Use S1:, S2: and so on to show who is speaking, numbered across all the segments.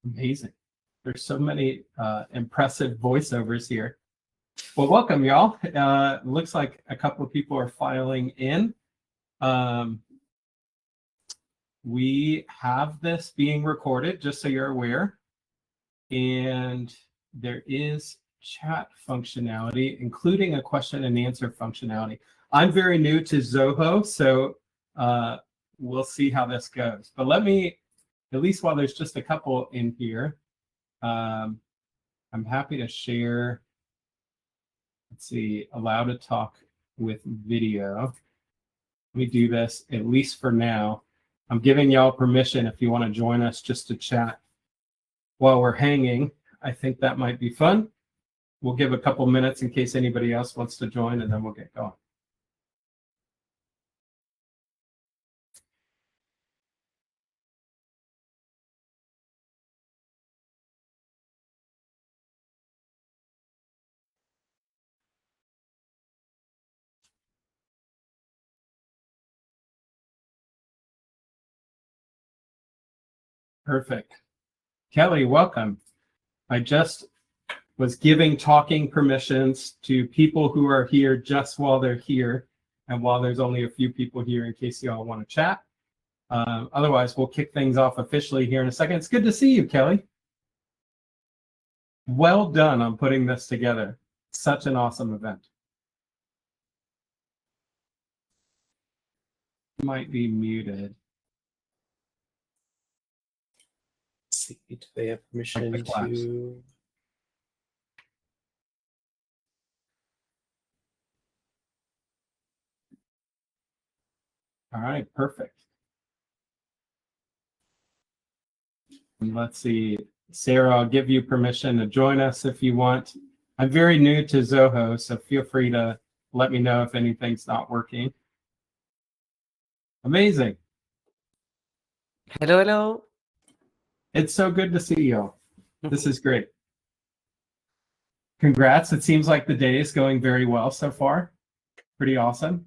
S1: Amazing. There's so many impressive voiceovers here. Well, welcome, y'all. Looks like a couple of people are filing in. We have this being recorded, just so you're aware. And there is chat functionality, including a question and answer functionality. I'm very new to Zoho, so we'll see how this goes. But let me, at least while there's just a couple in here, I'm happy to share. Let's see, allow to talk with video. Let me do this, at least for now. I'm giving y'all permission if you want to join us just to chat while we're hanging. I think that might be fun. We'll give a couple minutes in case anybody else wants to join, and then we'll get going. Perfect. Kelly, welcome. I just was giving talking permissions to people who are here just while they're here, and while there's only a few people here in case you all want to chat. Otherwise, we'll kick things off officially here in a second. It's good to see you, Kelly. Well done on putting this together. Such an awesome event. You might be muted.
S2: Let's see, do they have permission to?
S1: All right, perfect. And let's see, Sarah, I'll give you permission to join us if you want. I'm very new to Zoho, so feel free to let me know if anything's not working. Amazing.
S3: Hello, hello.
S1: It's so good to see you. This is great. Congrats. It seems like the day is going very well so far. Pretty awesome.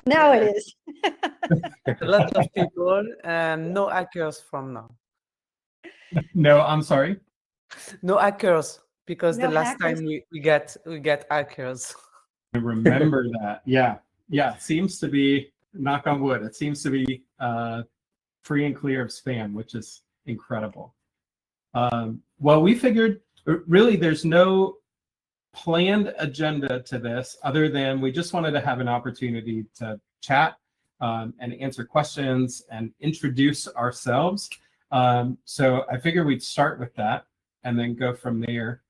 S4: Now it is.
S3: A lot of people, no hackers from now.
S1: No, I'm sorry.
S3: No hackers, because
S4: No
S3: the last
S4: hackers.
S3: time we get hackers.
S1: I remember that. Yeah. Seems to be, knock on wood, it seems to be free and clear of spam, which is incredible. Well, we figured really there's no planned agenda to this other than we just wanted to have an opportunity to chat and answer questions and introduce ourselves. So I figured we'd start with that and then go from there.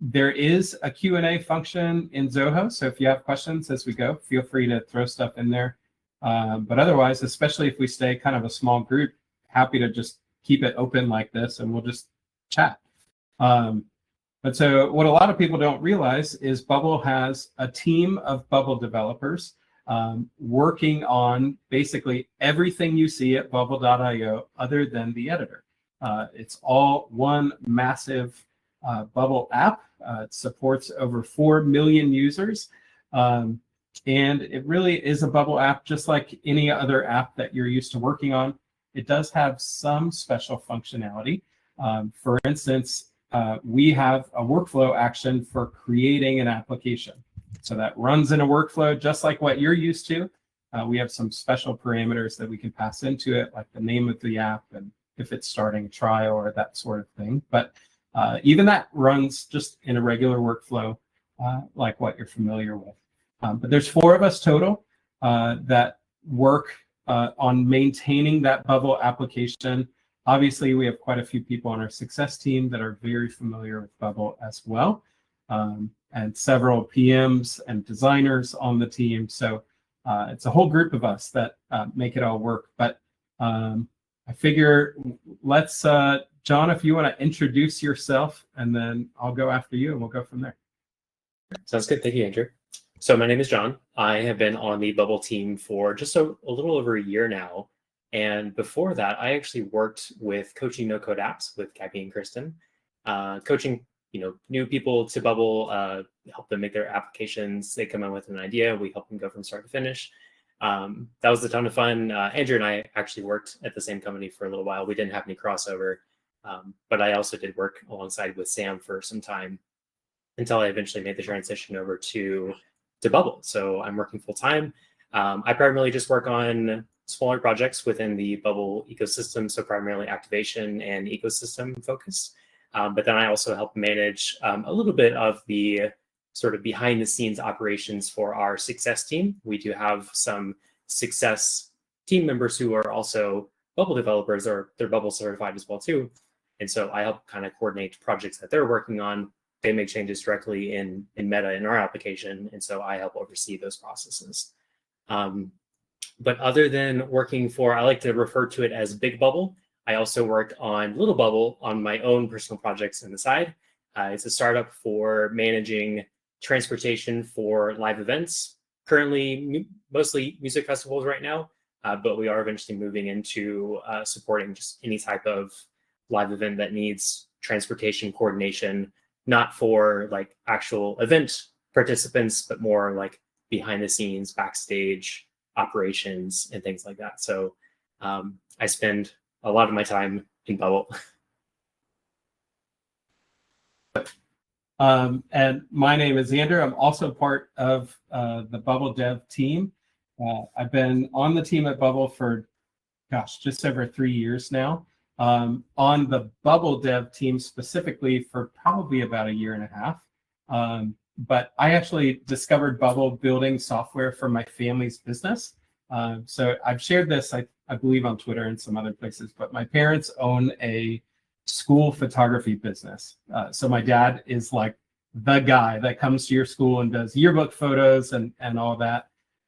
S1: There is a Q&A function in Zoho, so if you have questions as we go, feel free to throw stuff in there. But otherwise, especially if we stay kind of a small group, happy to just keep it open like this and we'll just chat. But so what a lot of people don't realize is Bubble has a team of Bubble developers working on basically everything you see at bubble.io other than the editor. It's all one massive Bubble app. It supports over 4 million users. And it really is a Bubble app just like any other app that you're used to working on. It does have some special functionality. For instance, we have a workflow action for creating an application. So that runs in a workflow just like what you're used to. We have some special parameters that we can pass into it, like the name of the app and if it's starting a trial or that sort of thing. But even that runs just in a regular workflow, like what you're familiar with. But there's 4 of us total that work on maintaining that Bubble application. Obviously, we have quite a few people on our success team that are very familiar with Bubble as well, and several PMs and designers on the team. So it's a whole group of us that make it all work. But I figure let's, John, if you want to introduce yourself, and then I'll go after you and we'll go from there.
S2: Sounds good. Thank you, Andrew. So my name is John. I have been on the Bubble team for just a little over a year now. And before that, I actually worked with coaching no-code apps with Gabby and Kristen, coaching new people to Bubble, help them make their applications. They come in with an idea, we help them go from start to finish. That was a ton of fun. Andrew and I actually worked at the same company for a little while. We didn't have any crossover, But I also did work alongside with Sam for some time until I eventually made the transition over to Bubble. So I'm working full time. I primarily just work on smaller projects within the Bubble ecosystem, so primarily activation and ecosystem focus. But then I also help manage a little bit of the sort of behind the scenes operations for our success team. We do have some success team members who are also Bubble developers, or they're Bubble certified as well too. And so I help kind of coordinate projects that they're working on. They make changes directly in Meta in our application. And so I help oversee those processes. But other than working for, I like to refer to it as Big Bubble. I also worked on Little Bubble on my own personal projects on the side. It's a startup for managing transportation for live events. Currently, mostly music festivals right now, but we are eventually moving into supporting just any type of live event that needs transportation coordination, not for like actual event participants, but more like behind the scenes, backstage operations and things like that. So I spend a lot of my time in Bubble.
S1: And my name is Andrew. I'm also part of the Bubble dev team. I've been on the team at Bubble for, just over 3 years now. On the Bubble dev team specifically for probably about 1.5 years. But I actually discovered Bubble building software for my family's business. So I've shared this, I believe, on Twitter and some other places, but my parents own a school photography business. So my dad is like the guy that comes to your school and does yearbook photos and all that.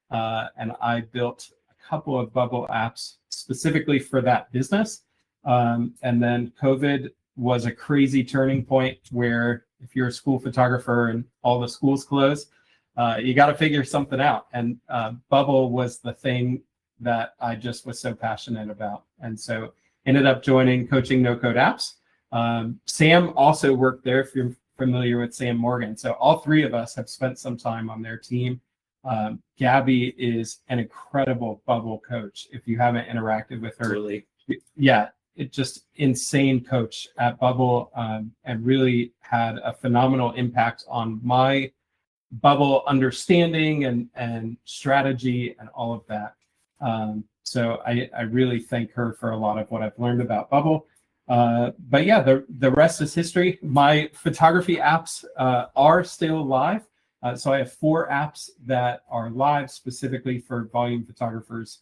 S1: And I built a couple of Bubble apps specifically for that business. And then COVID was a crazy turning point where if you're a school photographer and all the schools closed, you got to figure something out. And Bubble was the thing that I just was so passionate about. And so ended up joining Coaching No Code Apps. Sam also worked there, if you're familiar with Sam Morgan. So all three of us have spent some time on their team. Gabby is an incredible Bubble coach. If you haven't interacted with her,
S2: Really?
S1: Yeah, it just insane coach at Bubble, and really had a phenomenal impact on my Bubble understanding and strategy and all of that. So I really thank her for a lot of what I've learned about Bubble. But yeah, the rest is history. My photography apps are still live. So I have 4 apps that are live specifically for volume photographers,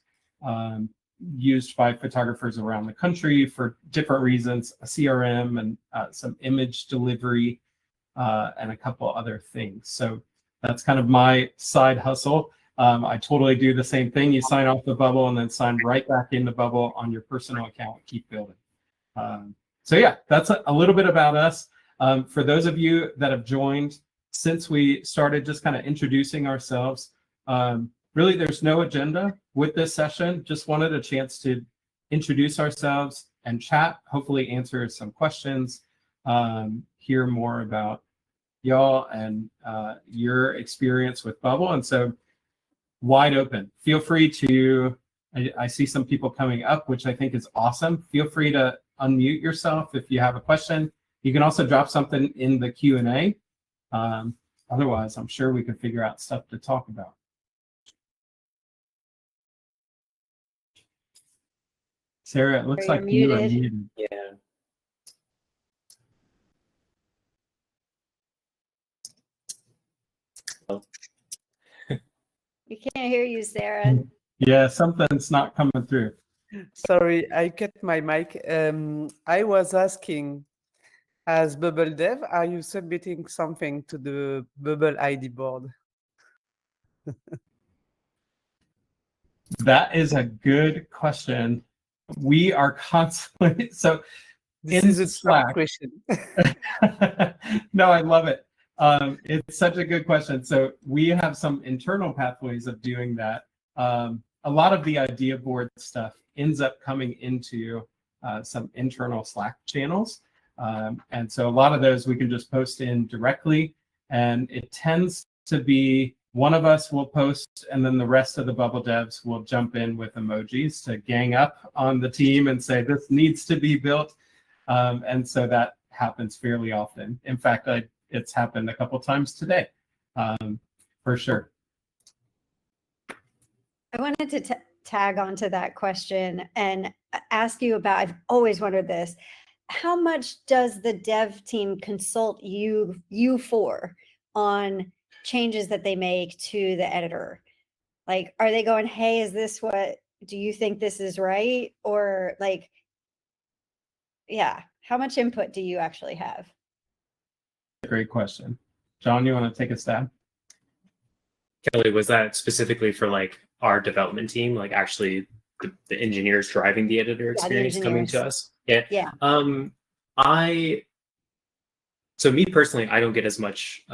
S1: used by photographers around the country for different reasons, a CRM and some image delivery, and a couple other things. So that's kind of my side hustle. I totally do the same thing. You sign off the Bubble and then sign right back into Bubble on your personal account, keep building. So yeah, that's a little bit about us. For those of you that have joined since we started just kind of introducing ourselves, really there's no agenda with this session. Just wanted a chance to introduce ourselves and chat, hopefully answer some questions, hear more about y'all and your experience with Bubble. And so wide open. Feel free to, I see some people coming up, which I think is awesome. Feel free to unmute yourself if you have a question. You can also drop something in the Q&A. Otherwise, I'm sure we could figure out stuff to talk about. Sarah, it looks
S4: You're
S1: like you are
S4: muted.
S1: muted.
S2: Yeah.
S4: We can't hear you, Sarah.
S1: Yeah, something's not coming through.
S3: Sorry, I cut my mic. I was asking, as Bubble Dev, are you submitting something to the Bubble ID board?
S1: That is a good question. We are constantly, so
S3: This
S1: in
S3: is a tough
S1: Slack.
S3: question.
S1: No, I love it. It's such a good question. So we have some internal pathways of doing that. A lot of the idea board stuff ends up coming into some internal Slack channels. And so a lot of those we can just post in directly. And it tends to be one of us will post and then the rest of the Bubble devs will jump in with emojis to gang up on the team and say, this needs to be built. And so that happens fairly often. In fact, it's happened a couple times today, for sure.
S4: I wanted to tag onto that question and ask you about, I've always wondered this. How much does the dev team consult you for on changes that they make to the editor? Like, are they going, hey, do you think this is right? Or like, yeah, how much input do you actually have?
S1: Great question. John, you want to take a stab?
S2: Kelly, was that specifically for like our development team, like actually the engineers driving the editor experience coming to us? Yeah.
S4: Yeah.
S2: So me personally, I don't get as much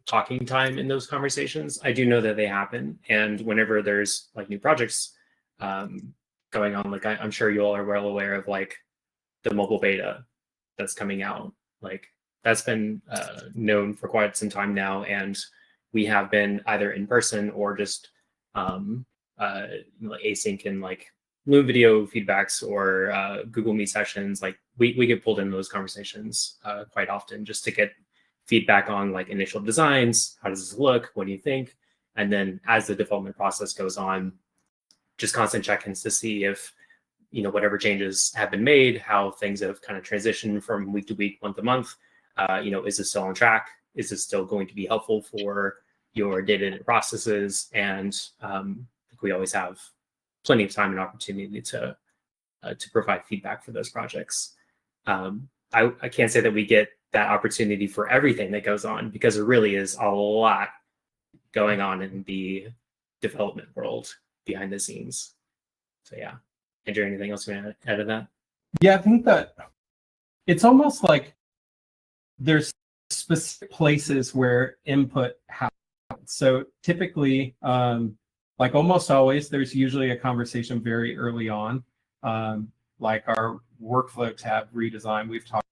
S2: talking time in those conversations. I do know that they happen, and whenever there's like new projects going on, like I'm sure you all are well aware of like the mobile beta that's coming out. Like that's been known for quite some time now, and we have been either in person or just async and like Loom video feedbacks or Google Meet sessions. Like we get pulled into those conversations quite often just to get feedback on like initial designs. How does this look? What do you think? And then as the development process goes on, just constant check-ins to see if whatever changes have been made, how things have kind of transitioned from week to week, month to month. Is this still on track? Is this still going to be helpful for your day-to-day processes? And we always have plenty of time and opportunity to provide feedback for those projects. I can't say that we get that opportunity for everything that goes on, because there really is a lot going on in the development world behind the scenes. So yeah. Andrew, anything else you want to add to that?
S1: Yeah, I think that it's almost like there's specific places where input happens. So typically, like almost always, there's usually a conversation very early on. Like our workflow tab redesign, we've talked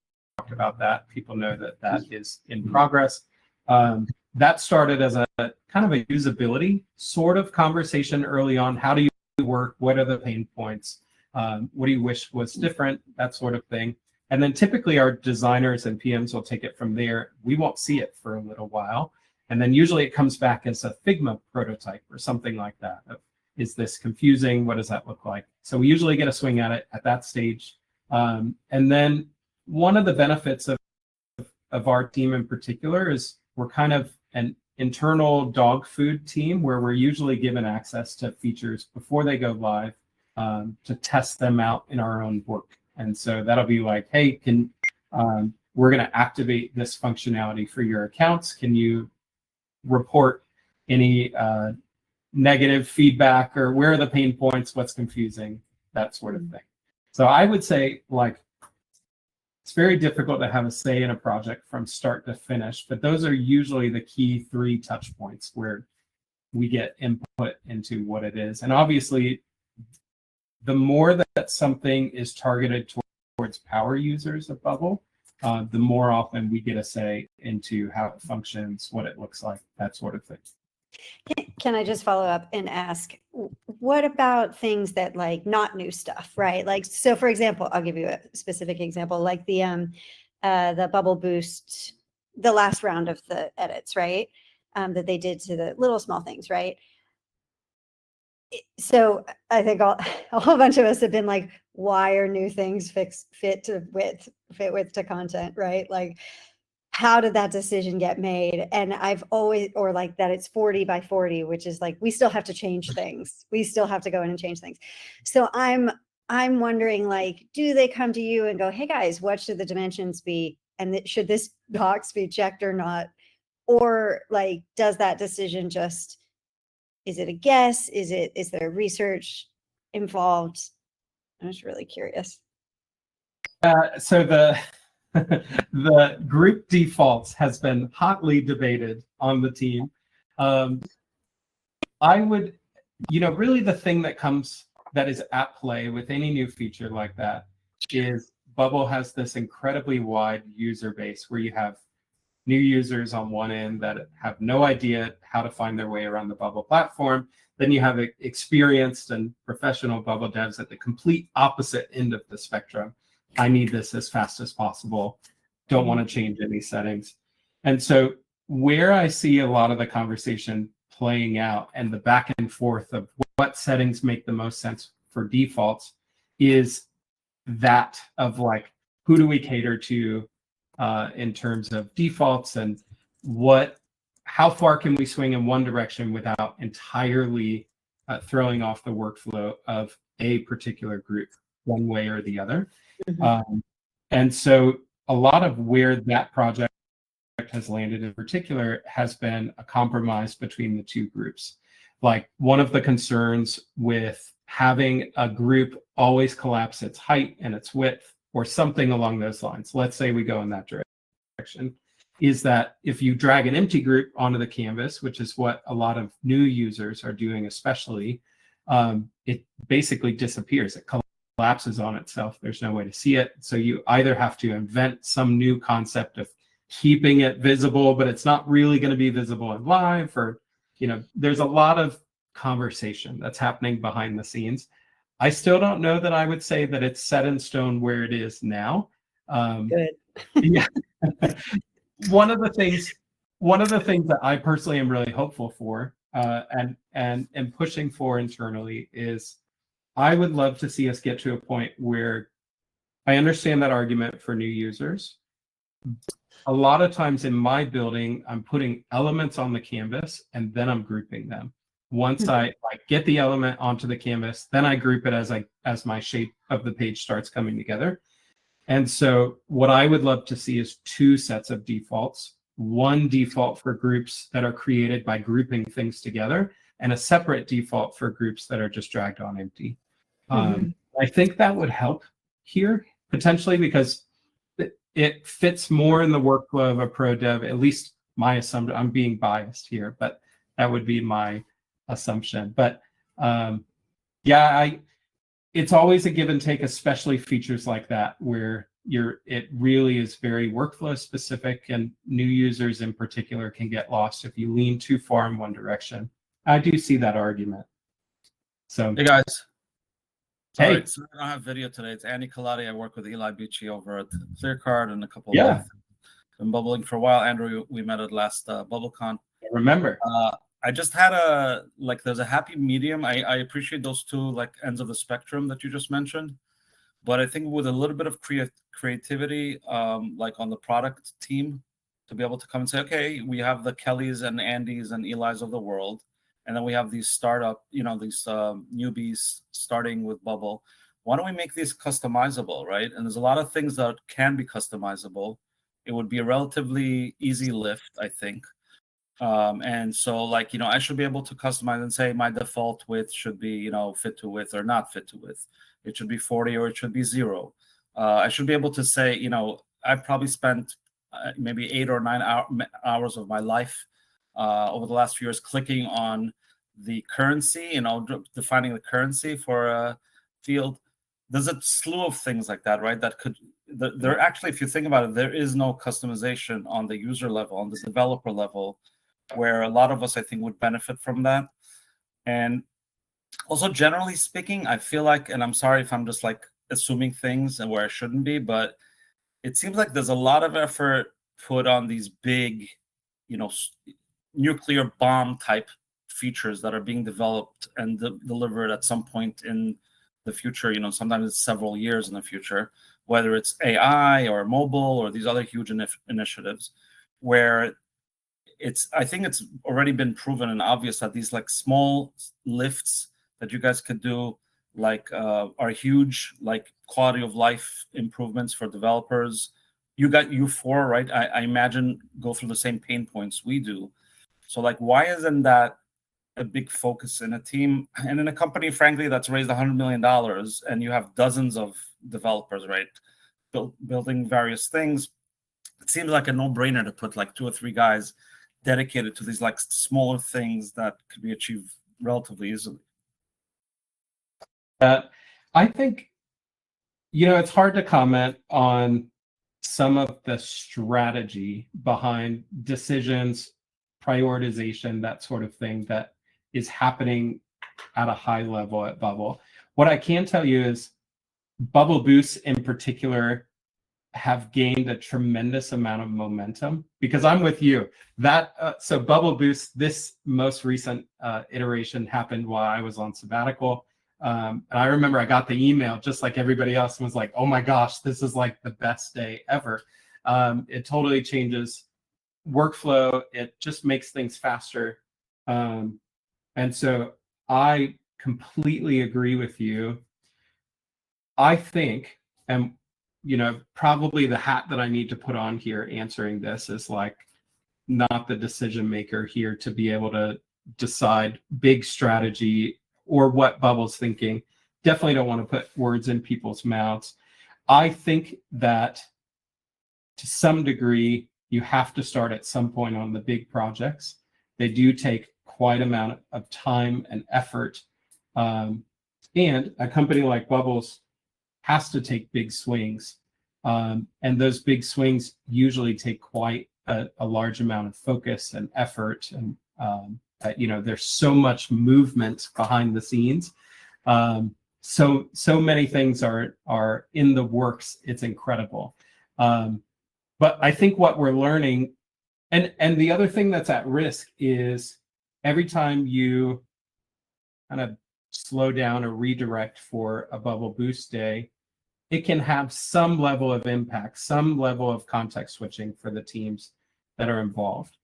S1: about that. People know that is in progress. That started as a kind of a usability sort of conversation early on. How do you work? What are the pain points? What do you wish was different? That sort of thing. And then typically our designers and PMs will take it from there. We won't see it for a little while. And then usually it comes back as a Figma prototype or something like that. Is this confusing? What does that look like? So we usually get a swing at it at that stage. And then one of the benefits of our team in particular is we're kind of an internal dog food team where we're usually given access to features before they go live to test them out in our own work. And so that'll be like, hey, we're going to activate this functionality for your accounts. Can you report any negative feedback, or where are the pain points? What's confusing? That sort of thing. So I would say like it's very difficult to have a say in a project from start to finish, but those are usually the key 3 touch points where we get input into what it is. And obviously, the more that something is targeted towards power users of Bubble, the more often we get a say into how it functions, what it looks like, that sort of thing.
S4: Can I just follow up and ask, what about things that like not new stuff, right? Like, so for example, I'll give you a specific example, like the Bubble Boost, the last round of the edits, right? That they did to the little small things, right? So I think a whole bunch of us have been like, why are new things fit width to content, right? Like, how did that decision get made? And I've always, or like that it's 40 by 40, which is like, we still have to change things. We still have to go in and change things. So I'm wondering, like, do they come to you and go, hey guys, what should the dimensions be? And should this box be checked or not? Or like, does that decision just, is it a guess? Is there research involved? I'm just really curious.
S1: So the group defaults has been hotly debated on the team. I would, really the thing that is at play with any new feature like that is Bubble has this incredibly wide user base where you have new users on one end that have no idea how to find their way around the Bubble platform. Then you have experienced and professional Bubble devs at the complete opposite end of the spectrum. I need this as fast as possible. Don't want to change any settings. And so where I see a lot of the conversation playing out and the back and forth of what settings make the most sense for defaults is that of like, who do we cater to in terms of defaults, and how far can we swing in one direction without entirely throwing off the workflow of a particular group one way or the other. And so a lot of where that project has landed in particular has been a compromise between the two groups. Like, one of the concerns with having a group always collapse its height and its width or something along those lines, let's say we go in that direction, is that if you drag an empty group onto the canvas, which is what a lot of new users are doing especially, it basically disappears. It collapses on itself. There's no way to see it. So you either have to invent some new concept of keeping it visible, but it's not really going to be visible in live, or, there's a lot of conversation that's happening behind the scenes. I still don't know that I would say that it's set in stone where it is now.
S4: Good.
S1: Yeah. One of the things that I personally am really hopeful for and pushing for internally is, I would love to see us get to a point where I understand that argument for new users. A lot of times in my building, I'm putting elements on the canvas and then I'm grouping them. Once I get the element onto the canvas, then I group it as my shape of the page starts coming together. And so what I would love to see is two sets of defaults. One default for groups that are created by grouping things together, and a separate default for groups that are just dragged on empty. I think that would help here potentially, because it fits more in the workflow of a pro dev, at least my assumption. I'm being biased here, but that would be my assumption. But it's always a give and take, especially features like that where it really is very workflow specific, and new users in particular can get lost if you lean too far in one direction. I do see that argument. So
S5: hey guys. Sorry,
S1: hey,
S5: so I don't have video today. It's Andy Colati. I work with Eli Beachy over at ClearCard and a couple
S1: Yeah.
S5: of been bubbling for a while. Andrew, we met at last BubbleCon.
S1: remember.
S5: I just had there's a happy medium. I appreciate those two ends of the spectrum that you just mentioned, but I think with a little bit of creativity, on the product team, to be able to come and say, okay, we have the Kellys and Andys and Eli's of the world, and then we have these startup, these newbies starting with Bubble. Why don't we make these customizable, right? And there's a lot of things that can be customizable. It would be a relatively easy lift, I think. And so I should be able to customize and say my default width should be, fit to width or not fit to width. It should be 40 or it should be 0. I should be able to say, I've probably spent maybe 8 or 9 hours of my life over the last few years clicking on the currency, defining the currency for a field. There's a slew of things like that, right? That could, there actually, if you think about it, there is no customization on the user level, on the developer level, where a lot of us, I think, would benefit from that. And also, generally speaking, I feel like, and I'm sorry if I'm just assuming things and where I shouldn't be, but it seems like there's a lot of effort put on these big, nuclear bomb type features that are being developed and delivered at some point in the future. Sometimes it's several years in the future, whether it's AI or mobile or these other huge initiatives, where I think it's already been proven and obvious that these small lifts that you guys could do are huge, quality of life improvements for developers. You got U4, right? I imagine go through the same pain points we do. So why isn't that a big focus in a team and in a company, frankly, that's raised $100 million and you have dozens of developers, right? Building various things. It seems like a no-brainer to put 2 or 3 guys dedicated to these smaller things that could be achieved relatively easily.
S1: I think, it's hard to comment on some of the strategy behind decisions, prioritization, that sort of thing that is happening at a high level at Bubble. What I can tell you is Bubble Boosts in particular have gained a tremendous amount of momentum, because I'm with you. That so Bubble Boost, this most recent iteration happened while I was on sabbatical. And I remember I got the email just like everybody else and was like, oh my gosh, this is like the best day ever. It totally changes workflow. It just makes things faster. And so I completely agree with you. I think, and probably the hat that I need to put on here answering this is like not the decision maker here to be able to decide big strategy or what Bubble's thinking. Definitely don't want to put words in people's mouths. I think that to some degree, you have to start at some point on the big projects. They do take quite amount of time and effort. And a company like Bubbles has to take big swings. And those big swings usually take quite a large amount of focus and effort. And, there's so much movement behind the scenes. So many things are in the works. It's incredible. But I think what we're learning, and the other thing that's at risk is every time you kind of slow down or redirect for a Bubble Boost day, it can have some level of impact, some level of context switching for the teams that are involved.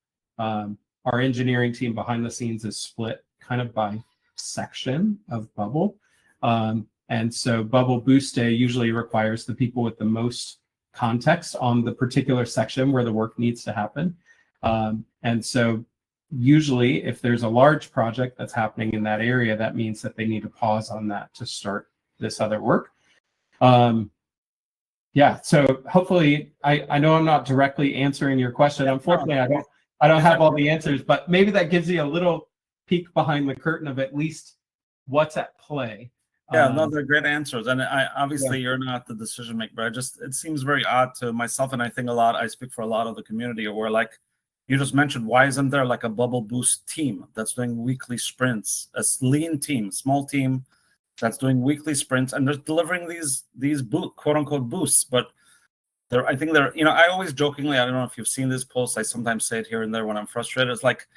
S1: Our engineering team behind the scenes is split kind of by section of Bubble. And so Bubble Boost Day usually requires the people with the most context on the particular section where the work needs to happen. And so usually if there's a large project that's happening in that area, that means that they need to pause on that to start this other work. So hopefully I know I'm not directly answering your question. Unfortunately, I don't have all the answers, but maybe that gives you a little peek behind the curtain of at least what's at play.
S5: Yeah, no, they're great answers. And obviously you're not the decision maker, but it seems very odd to myself. And I think I speak for a lot of the community, where like you just mentioned, why isn't there like a Bubble Boost team that's doing weekly sprints, a lean team, small team that's doing weekly sprints and they're delivering these quote unquote boosts. But I think they're, I always jokingly, I don't know if you've seen this post, I sometimes say it here and there when I'm frustrated. It's like,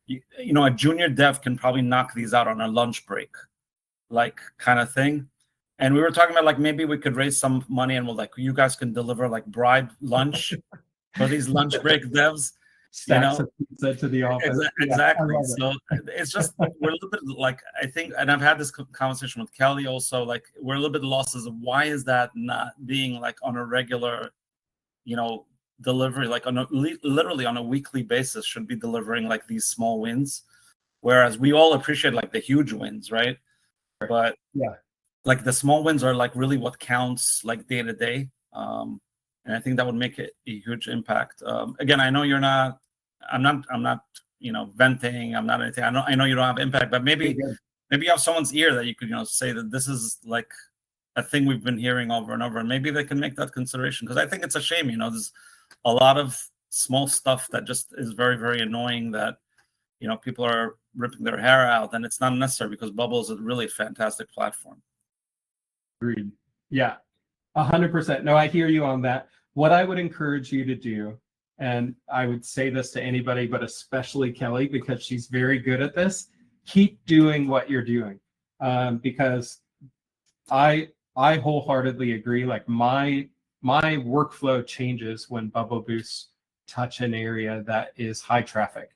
S5: a junior dev can probably knock these out on a lunch break, like kind of thing. And we were talking about like maybe we could raise some money and you guys can deliver like bribe lunch for these lunch break devs.
S1: Stacks of pizza to the office.
S5: Exactly. So it's just we're a little bit like, I think, and I've had this conversation with Kelly also, like we're a little bit lost as to why is that not being like on a regular, delivery, like literally on a weekly basis should be delivering like these small wins, whereas we all appreciate like the huge wins, right? But like the small wins are like really what counts like day to day. And I think that would make it a huge impact. Again, I know I'm not venting, I'm not anything. I know you don't have impact, but maybe you have someone's ear that you could say that this is like a thing we've been hearing over and over, and maybe they can make that consideration, because I think it's a shame. There's a lot of small stuff that just is very, very annoying that people are ripping their hair out, and it's not necessary because Bubble is a really fantastic platform.
S1: Agreed. Yeah, 100%. No, I hear you on that. What I would encourage you to do, and I would say this to anybody, but especially Kelly, because she's very good at this, keep doing what you're doing. Because I wholeheartedly agree. Like my workflow changes when Bubble Boosts touch an area that is high traffic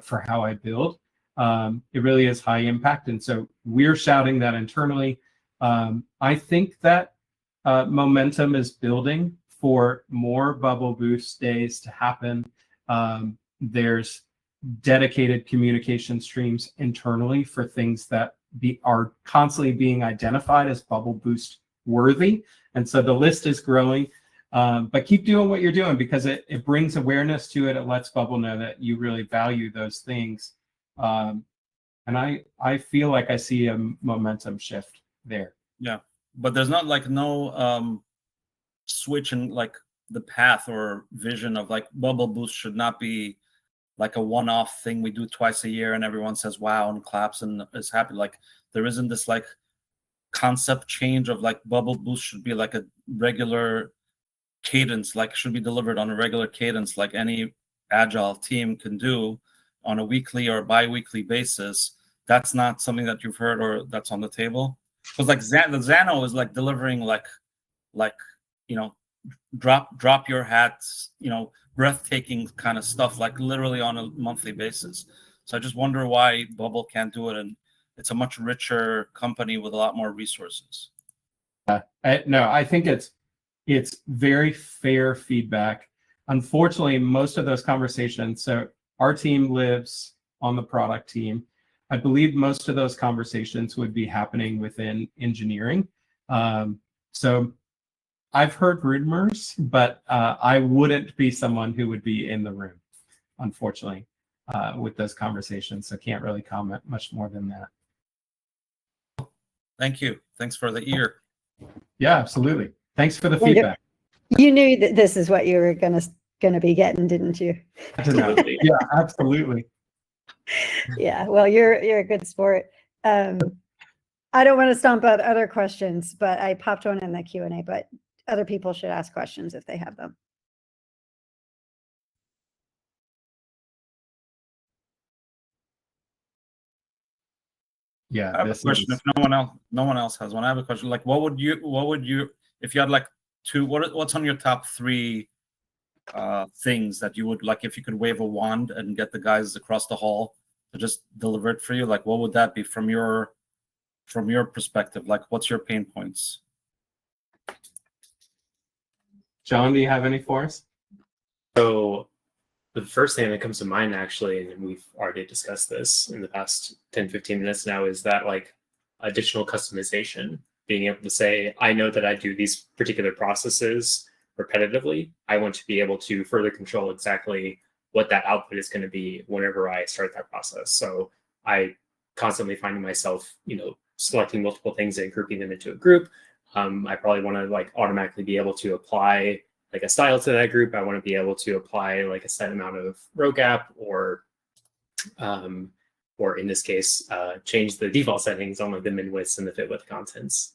S1: for how I build. It really is high impact. And so we're shouting that internally. I think that momentum is building for more Bubble Boost days to happen. There's dedicated communication streams internally for things that are constantly being identified as Bubble Boost worthy. And so the list is growing. But keep doing what you're doing, because it brings awareness to it. It lets Bubble know that you really value those things. And I feel like I see a momentum shift there.
S5: Yeah, but there's not like no switch in like the path or vision of like Bubble Boost should not be like a one-off thing we do twice a year and everyone says wow and claps and is happy. Like there isn't this like concept change of like Bubble Boost should be like a regular cadence, like should be delivered on a regular cadence, like any agile team can do on a weekly or bi-weekly basis. That's not something that you've heard or that's on the table. Because like the Xano is like delivering like you know, drop your hats, you know, breathtaking kind of stuff, like literally on a monthly basis. So I just wonder why Bubble can't do it, and it's a much richer company with a lot more resources.
S1: No, I think it's very fair feedback. Unfortunately, most of those conversations, so our team lives on the product team. I believe most of those conversations would be happening within engineering. So I've heard rumors, but I wouldn't be someone who would be in the room, unfortunately, with those conversations. So can't really comment much more than that.
S5: Thank you. Thanks for the ear.
S1: Yeah, absolutely. Thanks for the feedback.
S4: You knew that this is what you were gonna be getting, didn't you?
S2: Absolutely.
S1: Yeah, absolutely.
S4: Yeah. Well, you're a good sport. I don't want to stomp out other questions, but I popped one in the Q&A, but other people should ask questions if they have them.
S1: Yeah,
S5: I have a
S1: this
S5: question.
S1: is
S5: If no one else has one, I have a question. Like, what would you, if you had like what's on your top three things that you would like if you could wave a wand and get the guys across the hall to just deliver it for you? Like, what would that be from your perspective? Like, what's your pain points?
S1: John, do you have any for us?
S2: So the first thing that comes to mind, actually, and we've already discussed this in the past 10, 15 minutes now, is that like additional customization, being able to say, I know that I do these particular processes repetitively. I want to be able to further control exactly what that output is going to be whenever I start that process. So I constantly finding myself, selecting multiple things and grouping them into a group. I probably want to like automatically be able to apply like a style to that group. I want to be able to apply like a set amount of row gap or in this case, change the default settings on like the min widths and the fit width contents.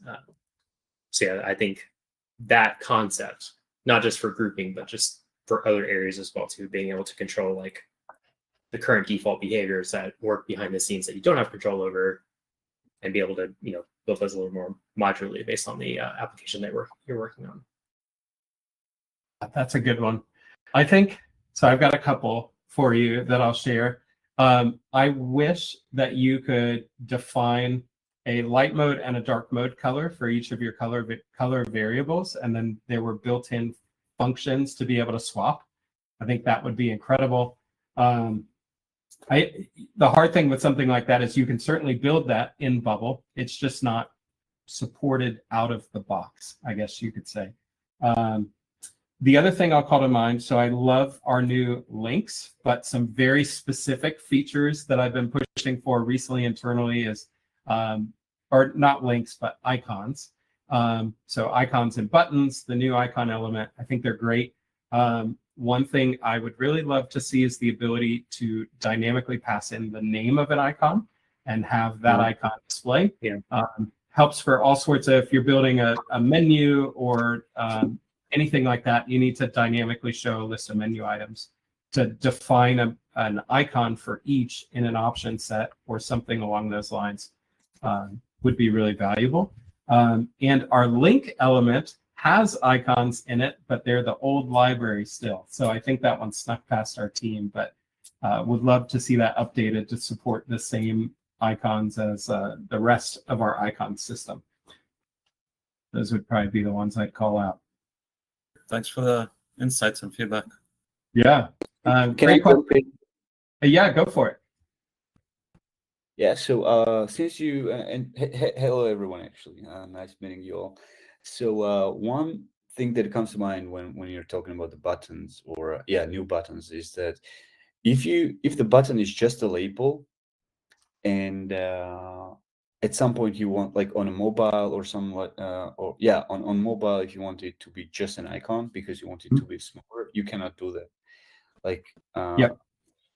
S2: So yeah, I think that concept, not just for grouping, but just for other areas as well too, being able to control like the current default behaviors that work behind the scenes that you don't have control over, and be able to build those a little more modularly based on the application that you're working on.
S1: That's a good one. I think so. I've got a couple for you that I'll share. I wish that you could define a light mode and a dark mode color for each of your color variables, and then there were built-in functions to be able to swap. I think that would be incredible. The hard thing with something like that is you can certainly build that in Bubble. It's just not supported out of the box, I guess you could say. The other thing I'll call to mind, so I love our new links, but some very specific features that I've been pushing for recently internally is, or not links, but icons. So icons and buttons, the new icon element, I think they're great. One thing I would really love to see is the ability to dynamically pass in the name of an icon and have that icon display.
S2: Yeah.
S1: Helps for all sorts of, if you're building a menu or anything like that, you need to dynamically show a list of menu items. To define an icon for each in an option set or something along those lines would be really valuable. And our link element has icons in it, but they're the old library still. So I think that one snuck past our team, but would love to see that updated to support the same icons as the rest of our icon system. Those would probably be the ones I'd call out.
S5: Thanks for the insights and feedback.
S1: Yeah. Great question. Yeah, go for it.
S6: Yeah, so since you hello everyone, actually, nice meeting you all. So one thing that comes to mind when you're talking about the buttons or new buttons is that if the button is just a label and at some point you want like on a mobile or somewhat or yeah on mobile, if you want it to be just an icon because you want it to be smaller, you cannot do that. Like
S1: Yep.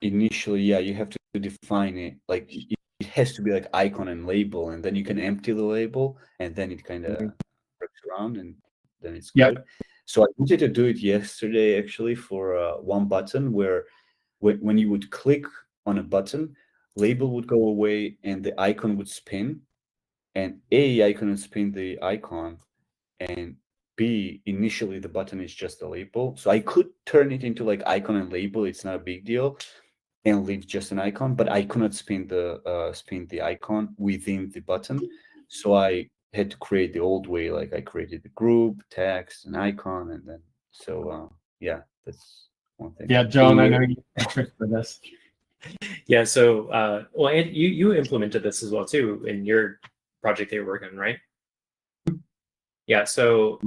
S6: initially, yeah, you have to define it. Like it has to be like icon and label, and then you can empty the label, and then it kind of works around, and then it's
S1: Yep.
S6: good. So I wanted to do it yesterday actually for one button where when you would click on a button, label would go away and the icon would spin, and A, I couldn't spin the icon, and B, initially the button is just a label. So I could turn it into like icon and label, it's not a big deal, and leave just an icon, but I could not spin the icon within the button. So I had to create the old way, like I created the group, text, an icon, and then yeah, that's one thing.
S1: Yeah, John, I know you have a trick for this.
S2: Yeah. So, well, and you implemented this as well too in your project that you're working on, right? Yeah. So,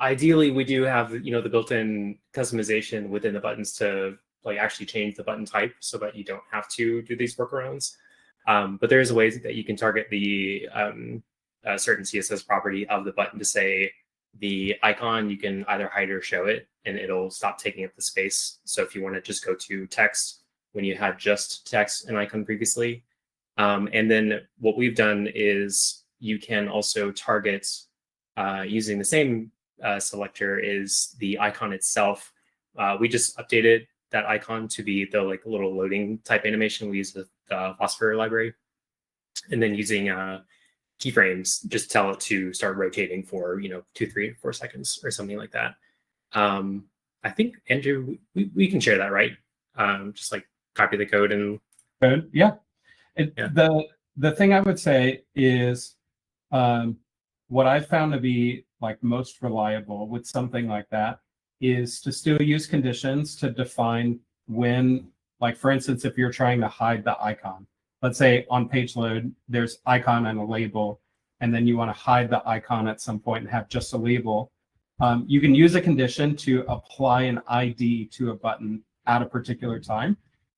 S2: ideally, we do have the built-in customization within the buttons to like actually change the button type so that you don't have to do these workarounds. But there's ways that you can target the certain CSS property of the button to say the icon, you can either hide or show it, and it'll stop taking up the space. So if you want to just go to text when you had just text and icon previously. And then what we've done is you can also target using the same selector is the icon itself. We just updated that icon to be the like little loading type animation we use the Phosphor library, and then using keyframes, just tell it to start rotating for 2, 3, 4 seconds or something like that. I think Andrew, we can share that, right? Just like copy the code and
S1: Good. Yeah.
S2: Yeah.
S1: The thing I would say is what I've found to be like most reliable with something like that is to still use conditions to define when, like for instance, if you're trying to hide the icon, let's say on page load, there's icon and a label, and then you want to hide the icon at some point and have just a label. You can use a condition to apply an ID to a button at a particular time.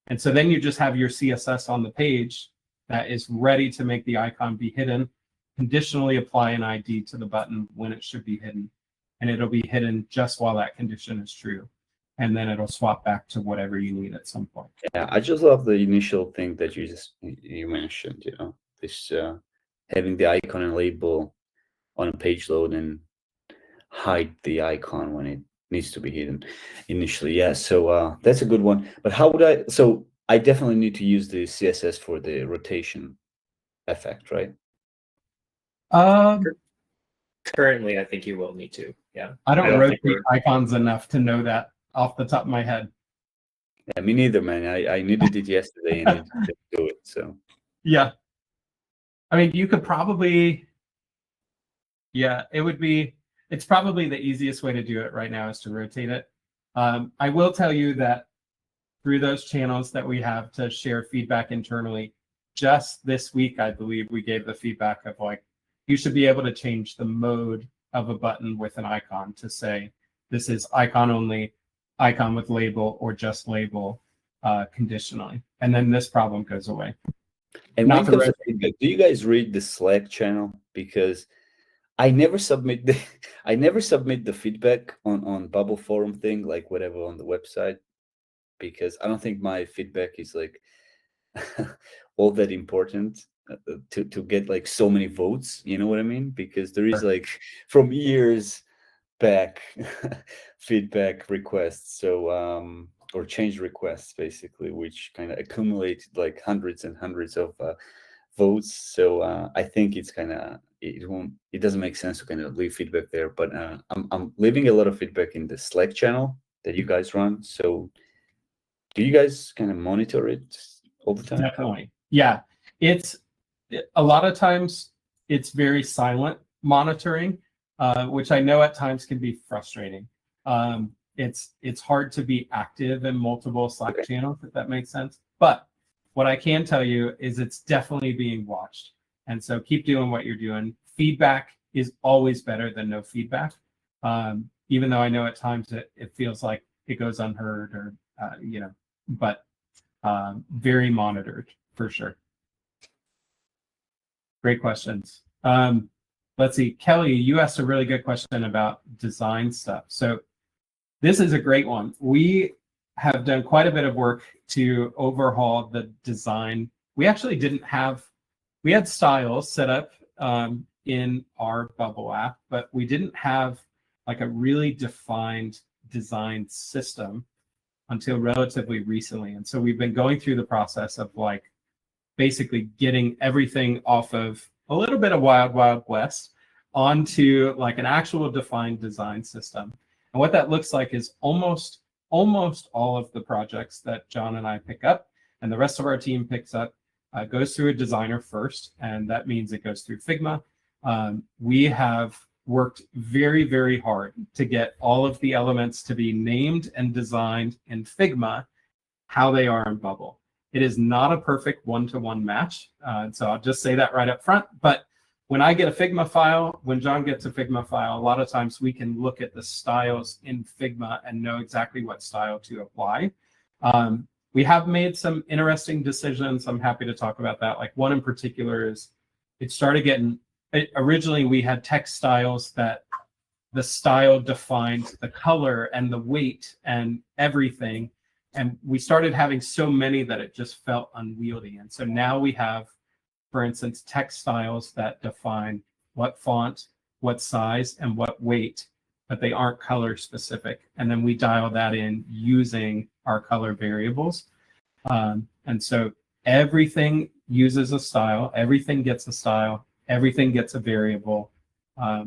S1: And so then you just have your CSS on the page that is ready to make the icon be hidden, conditionally apply an ID to the button when it should be hidden, and it'll be hidden just while that condition is true. And then it'll swap back to whatever you need at some point.
S6: Yeah, I just love the initial thing that you mentioned, this having the icon and label on a page load and hide the icon when it needs to be hidden initially. Yeah, so that's a good one. But how would so I definitely need to use the CSS for the rotation effect, right?
S2: currently I think you will need to. Yeah.
S1: I don't
S2: think
S1: rotate icons enough to know that off the top of my head.
S6: Yeah, me neither, man. I needed it yesterday and it didn't do it. So
S1: Yeah. I mean, you could probably, yeah, it's probably the easiest way to do it right now is to rotate it. I will tell you that through those channels that we have to share feedback internally, just this week, I believe we gave the feedback of like, you should be able to change the mode of a button with an icon to say, this is icon only, icon with label, or just label conditionally. And then this problem goes away.
S6: and
S1: Not
S6: when it
S1: the
S6: comes to
S1: red-
S6: feedback, do you guys read the Slack channel? Because I never submit the feedback on Bubble Forum thing, like whatever on the website, because I don't think my feedback is like all that important to get like so many votes. You know what I mean? Because there is like from years back feedback requests, so or change requests basically, which kind of accumulated like hundreds and hundreds of votes. So I think it's kind of it doesn't make sense to kind of leave feedback there, but I'm leaving a lot of feedback in the Slack channel that you guys run. So do you guys kind of monitor it all the time?
S1: Definitely. Yeah. It's a lot of times it's very silent monitoring, which I know at times can be frustrating. It's hard to be active in multiple Slack channels, if that makes sense. But what I can tell you is it's definitely being watched. And so keep doing what you're doing. Feedback is always better than no feedback. Even though I know at times it feels like it goes unheard or, but very monitored for sure. Great questions. Let's see, Kelly, you asked a really good question about design stuff. So this is a great one. We have done quite a bit of work to overhaul the design. We actually we had styles set up in our Bubble app, but we didn't have like a really defined design system until relatively recently. And so we've been going through the process of like basically getting everything off of a little bit of Wild Wild West onto like an actual defined design system. And what that looks like is almost all of the projects that John and I pick up and the rest of our team picks up goes through a designer first, and that means it goes through Figma. We have worked very, very hard to get all of the elements to be named and designed in Figma how they are in Bubble. It is not a perfect one-to-one match, so I'll just say that right up front. But when I get a Figma file, when John gets a Figma file, a lot of times we can look at the styles in Figma and know exactly what style to apply. We have made some interesting decisions. I'm happy to talk about that. Like one in particular is originally we had text styles that the style defined the color and the weight and everything. And we started having so many that it just felt unwieldy. And so now we have, for instance, text styles that define what font, what size, and what weight, but they aren't color specific. And then we dial that in using our color variables. And so everything uses a style, everything gets a style, everything gets a variable.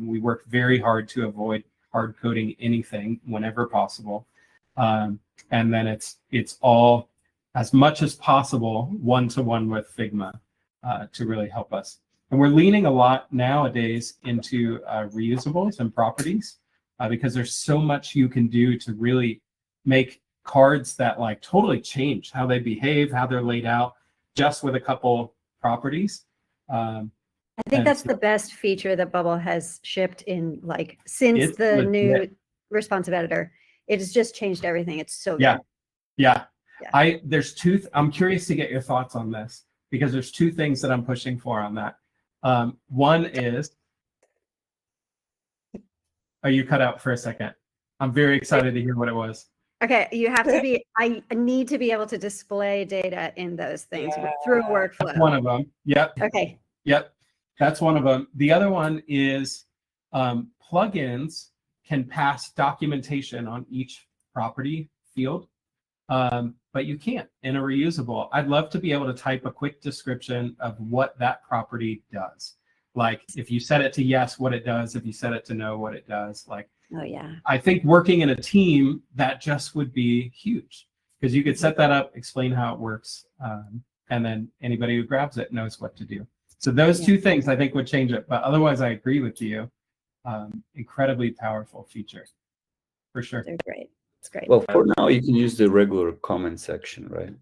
S1: We work very hard to avoid hard coding anything whenever possible. And then it's all as much as possible one-to-one with Figma to really help us. And we're leaning a lot nowadays into reusables and properties because there's so much you can do to really make cards that like totally change how they behave, how they're laid out, just with a couple properties.
S4: I think that's the best feature that Bubble has shipped in like since the new responsive editor. It has just changed everything. It's so good.
S1: Yeah. I'm curious to get your thoughts on this because there's two things that I'm pushing for on that. One is, oh, you cut out for a second. I'm very excited to hear what it was.
S4: Okay, you have to be, I need to be able to display data in those things through a workflow.
S1: That's one of them. Yep.
S4: Okay.
S1: Yep. That's one of them. The other one is plugins can pass documentation on each property field, but you can't in a reusable. I'd love to be able to type a quick description of what that property does. Like if you set it to yes, what it does, if you set it to no, what it does. Like,
S4: oh yeah.
S1: I think working in a team, that just would be huge because you could set that up, explain how it works, and then anybody who grabs it knows what to do. So those two things I think would change it. But otherwise, I agree with you. Incredibly powerful feature, for sure.
S4: They're great. It's great.
S6: Well, for now, you can use the regular comment section, right?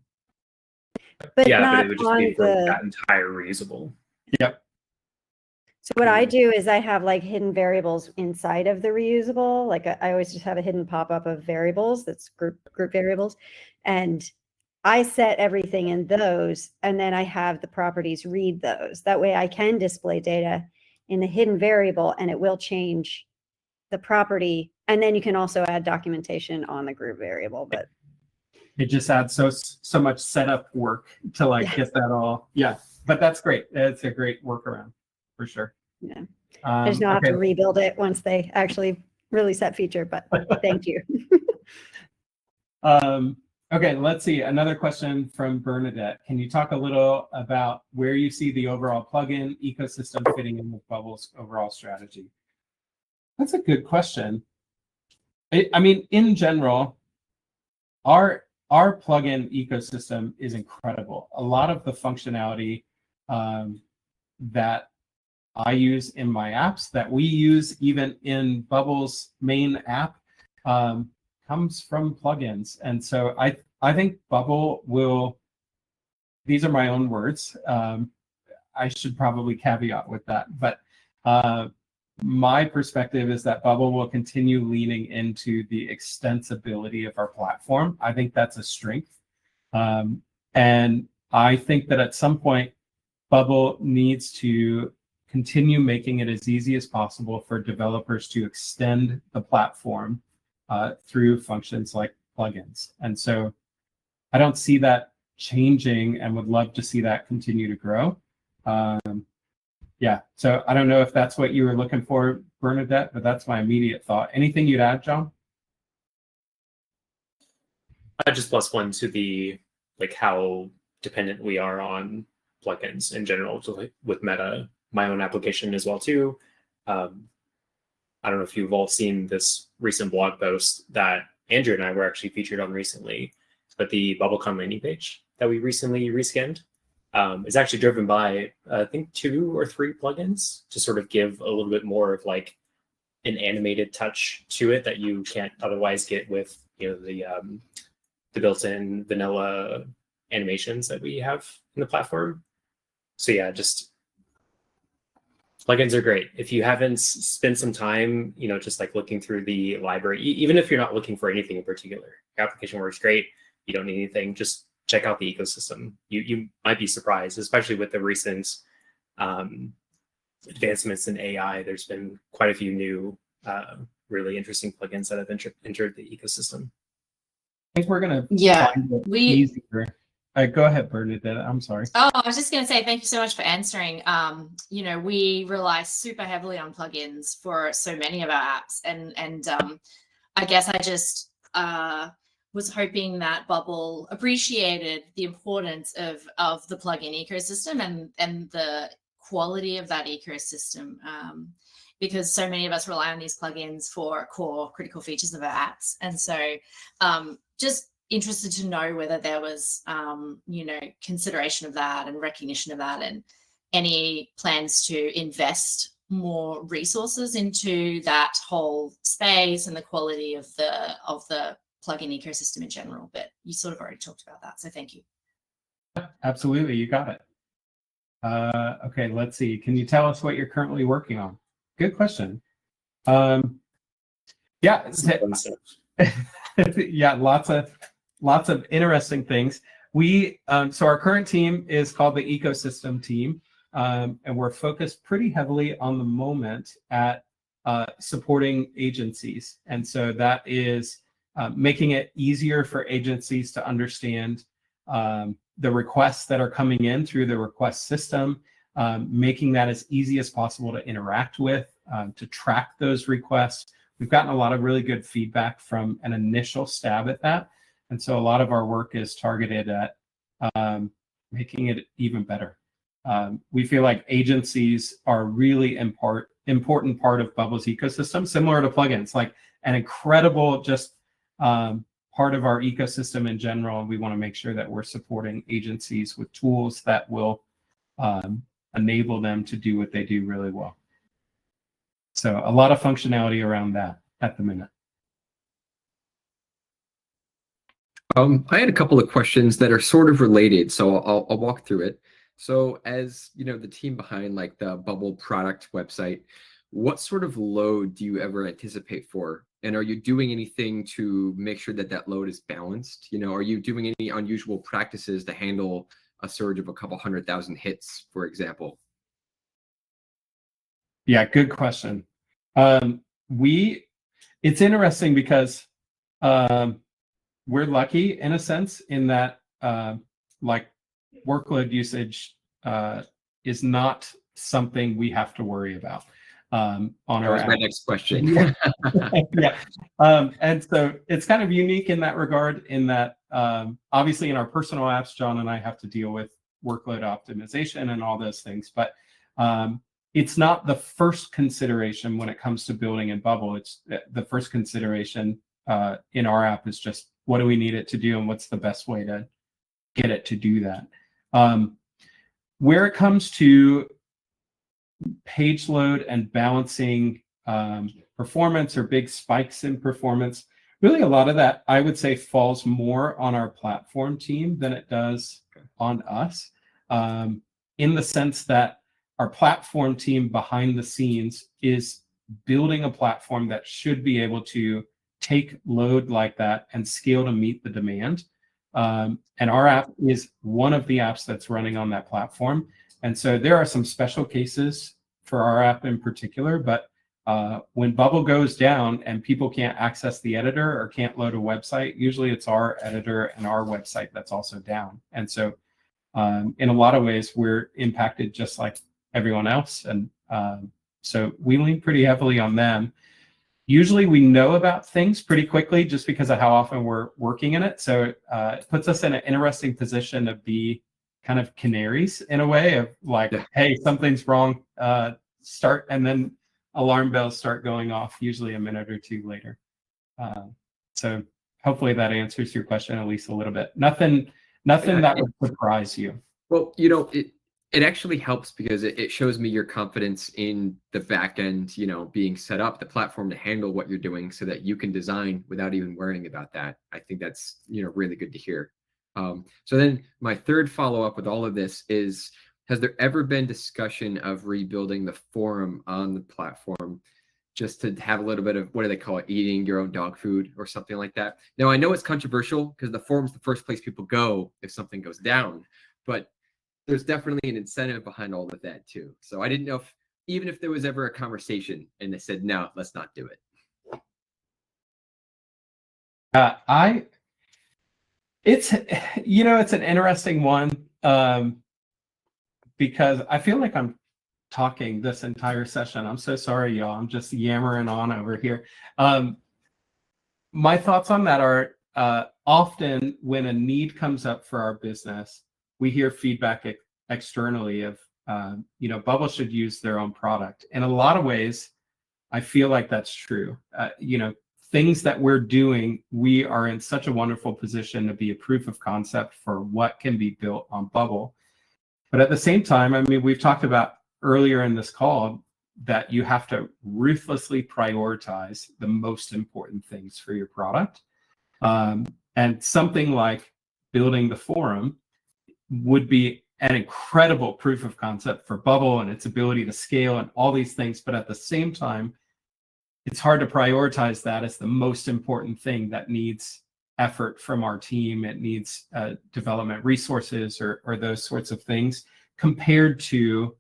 S4: But
S2: Yeah,
S4: not
S2: but it would just
S4: on
S2: be for
S4: the...
S2: that entire reusable.
S1: Yep.
S4: So what I do is I have like hidden variables inside of the reusable. Like I always just have a hidden pop-up of variables that's group variables. And I set everything in those, and then I have the properties read those. That way I can display data in the hidden variable and it will change the property. And then you can also add documentation on the group variable, but
S1: it just adds so much setup work to like get that all. Yeah, but that's great. It's a great workaround for sure.
S4: Yeah. I just not have to rebuild it once they actually release that feature, but thank you.
S1: Okay, let's see. Another question from Bernadette. Can you talk a little about where you see the overall plugin ecosystem fitting in with Bubble's overall strategy? That's a good question. I mean, in general, our plugin ecosystem is incredible. A lot of the functionality that I use in my apps, that we use even in Bubble's main app, comes from plugins. And so I think Bubble will, these are my own words. I should probably caveat with that, but my perspective is that Bubble will continue leaning into the extensibility of our platform. I think that's a strength. And I think that at some point, Bubble needs to continue making it as easy as possible for developers to extend the platform through functions like plugins. And so I don't see that changing and would love to see that continue to grow. Yeah, so I don't know if that's what you were looking for, Bernadette, but that's my immediate thought. Anything you'd add, John?
S2: I just plus one to the how dependent we are on plugins in general, so with Meta, my own application as well too. I don't know if you've all seen this recent blog post that Andrew and I were actually featured on recently, but the BubbleCon landing page that we recently reskinned is actually driven by I think 2 or 3 plugins to sort of give a little bit more of like an animated touch to it that you can't otherwise get with the built-in vanilla animations that we have in the platform. So yeah, just plugins are great. If you haven't spent some time, just like looking through the library, even if you're not looking for anything in particular, your application works great. You don't need anything. Just check out the ecosystem. You might be surprised, especially with the recent advancements in AI. There's been quite a few new, really interesting plugins that have entered the ecosystem.
S1: I think we're going to find it easier. Go ahead, Bernadette. I'm sorry.
S7: Oh, I was just going to say thank you so much for answering. We rely super heavily on plugins for so many of our apps, and I guess I just was hoping that Bubble appreciated the importance of the plugin ecosystem and the quality of that ecosystem, because so many of us rely on these plugins for core critical features of our apps, and so just interested to know whether there was, consideration of that and recognition of that, and any plans to invest more resources into that whole space and the quality of the plugin ecosystem in general. But you sort of already talked about that, so thank you.
S1: Absolutely, you got it. Okay, let's see. Can you tell us what you're currently working on? Good question. Yeah, yeah, lots of interesting things. So our current team is called the ecosystem team, and we're focused pretty heavily on the moment at supporting agencies. And so that is making it easier for agencies to understand the requests that are coming in through the request system, making that as easy as possible to interact with, to track those requests. We've gotten a lot of really good feedback from an initial stab at that. And so a lot of our work is targeted at making it even better. We feel like agencies are a really important part of Bubble's ecosystem, similar to plugins, like an incredible just part of our ecosystem in general. We want to make sure that we're supporting agencies with tools that will enable them to do what they do really well. So a lot of functionality around that at the minute.
S8: I had a couple of questions that are sort of related, so I'll walk through it. So as the team behind like the Bubble product website, what sort of load do you ever anticipate for? And are you doing anything to make sure that that load is balanced? Are you doing any unusual practices to handle a surge of a couple 100,000 hits, for example?
S1: Yeah, good question. It's interesting because we're lucky in a sense in that like workload usage is not something we have to worry about on our
S8: That was my next question.
S1: Yeah. And so it's kind of unique in that regard, in that obviously in our personal apps, John and I have to deal with workload optimization and all those things, but it's not the first consideration when it comes to building in Bubble. It's the first consideration in our app is just what do we need it to do and what's the best way to get it to do that. Where it comes to page load and balancing performance or big spikes in performance, really a lot of that I would say falls more on our platform team than it does on us, in the sense that our platform team behind the scenes is building a platform that should be able to take load like that and scale to meet the demand. And our app is one of the apps that's running on that platform. And so there are some special cases for our app in particular, but when Bubble goes down and people can't access the editor or can't load a website, usually it's our editor and our website that's also down. And so in a lot of ways, we're impacted just like everyone else. And so we lean pretty heavily on them. Usually we know about things pretty quickly just because of how often we're working in it. So it puts us in an interesting position to be kind of canaries in a way of like, hey, something's wrong, start, and then alarm bells start going off usually a minute or two later. So hopefully that answers your question at least a little bit. Nothing that would surprise you.
S8: Well, it actually helps because it shows me your confidence in the back end, being set up, the platform to handle what you're doing so that you can design without even worrying about that. I think that's, really good to hear. So then my third follow-up with all of this is, has there ever been discussion of rebuilding the forum on the platform just to have a little bit of, what do they call it, eating your own dog food or something like that? Now, I know it's controversial because the forum's the first place people go if something goes down, but there's definitely an incentive behind all of that too. So I didn't know even if there was ever a conversation and they said, no, let's not do it.
S1: It's an interesting one because I feel like I'm talking this entire session. I'm so sorry, y'all. I'm just yammering on over here. My thoughts on that are often when a need comes up for our business, we hear feedback externally of, Bubble should use their own product. In a lot of ways, I feel like that's true. Things that we're doing, we are in such a wonderful position to be a proof of concept for what can be built on Bubble. But at the same time, I mean, we've talked about earlier in this call that you have to ruthlessly prioritize the most important things for your product. And something like building the forum would be an incredible proof of concept for Bubble and its ability to scale and all these things. But at the same time, it's hard to prioritize that as the most important thing that needs effort from our team. It needs development resources or those sorts of things compared to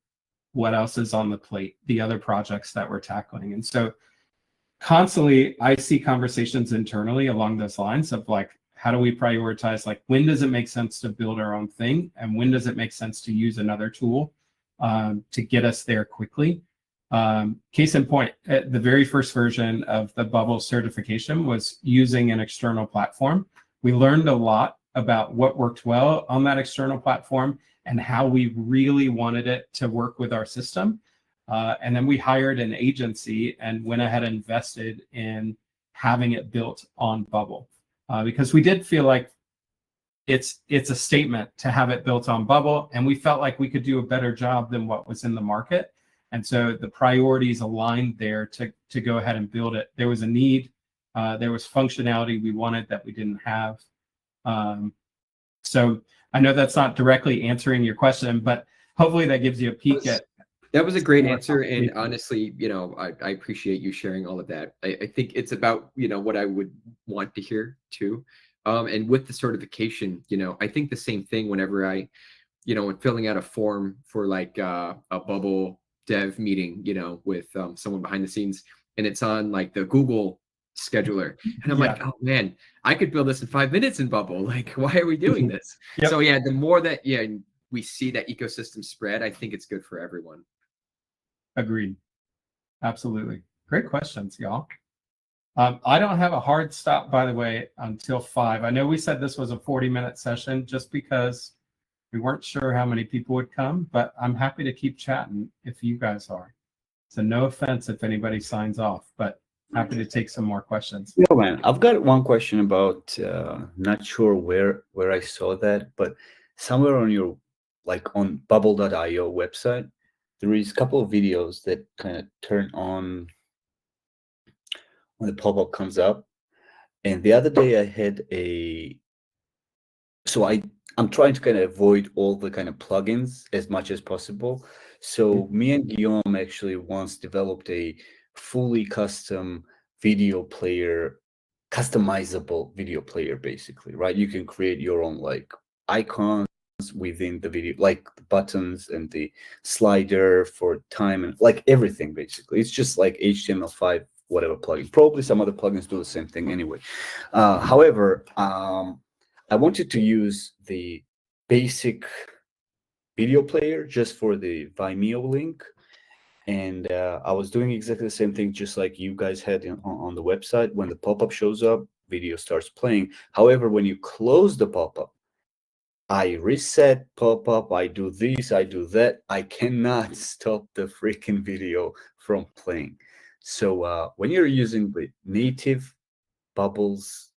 S1: what else is on the plate, the other projects that we're tackling. And so constantly I see conversations internally along those lines of like, how do we prioritize, like, when does it make sense to build our own thing? And when does it make sense to use another tool to get us there quickly? Case in point, the very first version of the Bubble certification was using an external platform. We learned a lot about what worked well on that external platform and how we really wanted it to work with our system. And then we hired an agency and went ahead and invested in having it built on Bubble. Because we did feel like it's a statement to have it built on Bubble, and we felt like we could do a better job than what was in the market. And so the priorities aligned there to go ahead and build it. There was a need, there was functionality we wanted that we didn't have. So I know that's not directly answering your question, but hopefully that gives you a peek at.
S8: That was a great answer. And honestly, I appreciate you sharing all of that. I think it's about, what I would want to hear too. And with the certification, I think the same thing whenever I, when filling out a form for like a Bubble dev meeting, with someone behind the scenes, and it's on like the Google scheduler. And I'm like, oh man, I could build this in 5 minutes in Bubble. Like, why are we doing this? Yep. So yeah, the more that, we see that ecosystem spread, I think it's good for everyone.
S1: Agreed. Absolutely. Great questions, y'all. I don't have a hard stop, by the way, until 5. I know we said this was a 40-minute session just because we weren't sure how many people would come, but I'm happy to keep chatting if you guys are. So no offense if anybody signs off, but happy to take some more questions.
S6: Yeah, man. I've got one question about, not sure where I saw that, but somewhere on your, like on bubble.io website, there is a couple of videos that kind of turn on when the pop-up comes up. And the other day I had I'm trying to kind of avoid all the kind of plugins as much as possible. So me and Guillaume actually once developed a fully custom video player, customizable video player, basically, right? You can create your own like icon, within the video, like the buttons and the slider for time and like everything basically. It's just like HTML5 whatever plugin. Probably some other plugins do the same thing anyway. However, I wanted to use the basic video player just for the Vimeo link. And I was doing exactly the same thing, just like you guys had on the website. When the pop-up shows up, video starts playing. However, when you close the pop-up, I reset pop-up, I do this, I do that. I cannot stop the freaking video from playing. So when you're using the native Bubbles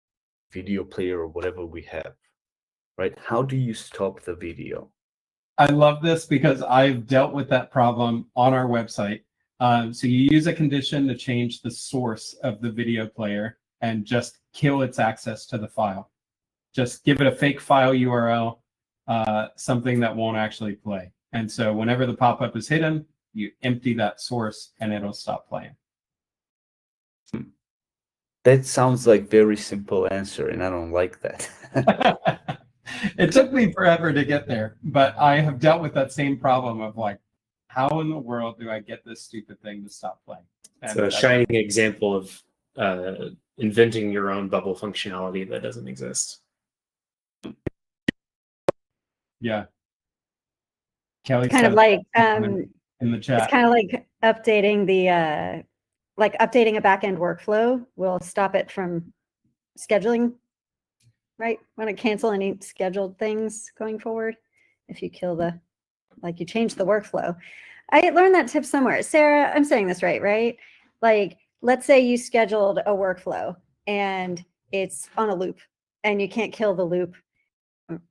S6: video player or whatever we have, right? How do you stop the video?
S1: I love this because I've dealt with that problem on our website. So you use a condition to change the source of the video player and just kill its access to the file. Just give it a fake file URL, something that won't actually play. And so whenever the pop-up is hidden, you empty that source and it'll stop playing.
S6: That sounds like very simple answer, and I don't like that.
S1: It took me forever to get there, but I have dealt with that same problem of like, how in the world do I get this stupid thing to stop playing? And
S2: So a shining example of inventing your own bubble functionality that doesn't exist.
S1: yeah. Kelly
S4: Kind of
S1: said
S4: like
S1: in the
S4: it's
S1: chat.
S4: kind of like updating the updating a backend workflow will stop it from scheduling, right? Want to cancel any scheduled things going forward if you kill the, like you change the workflow. I learned that tip somewhere. Sarah, I'm saying this right? Like, let's say you scheduled a workflow and it's on a loop and you can't kill the loop